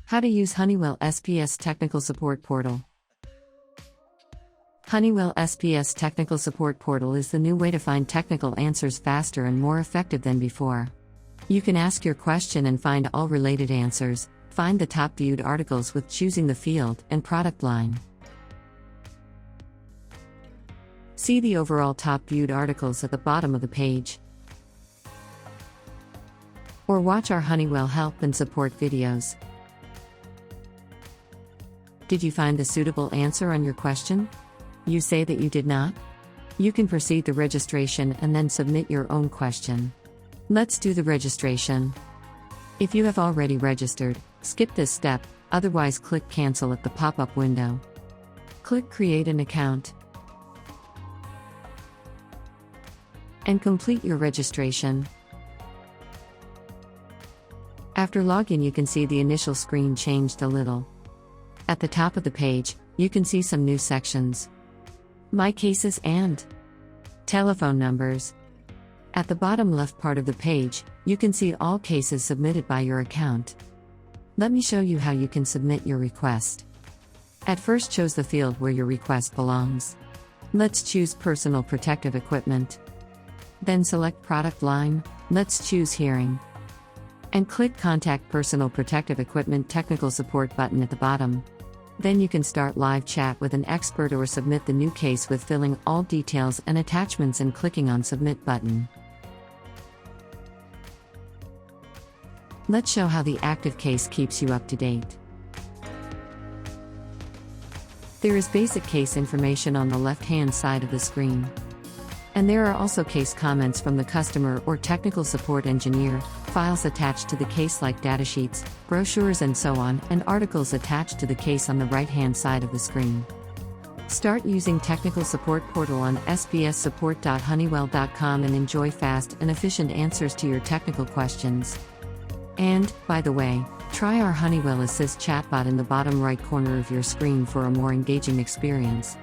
How to use Honeywell SPS Technical Support Portal. Honeywell SPS Technical Support Portal is the new way to find technical answers faster and more effective than before. You can ask your question and find all related answers, find the top viewed articles with choosing the field and product line. See the overall top viewed articles at the bottom of the page. Or watch our Honeywell help and support videos. Did you find the suitable answer on your question? You say that you did not? You can proceed the registration and then submit your own question. Let's do the registration. If you have already registered, skip this step, otherwise click Cancel at the pop-up window. Click Create an account. And complete your registration. After login, you can see the initial screen changed a little. At the top of the page, you can see some new sections. My cases and telephone numbers. At the bottom left part of the page, you can see all cases submitted by your account. Let me show you how you can submit your request. At first, choose the field where your request belongs. Let's choose personal protective equipment. Then select product line, let's choose hearing. And click Contact Personal Protective Equipment Technical Support button at the bottom. Then you can start live chat with an expert or submit the new case with filling all details and attachments and clicking on Submit button. Let's show how the active case keeps you up to date. There is basic case information on the left-hand side of the screen. And there are also case comments from the customer or technical support engineer, files attached to the case like datasheets, brochures and so on, and articles attached to the case on the right-hand side of the screen. Start using Technical Support Portal on spssupport.honeywell.com and enjoy fast and efficient answers to your technical questions. And, by the way, try our Honeywell Assist chatbot in the bottom right corner of your screen for a more engaging experience.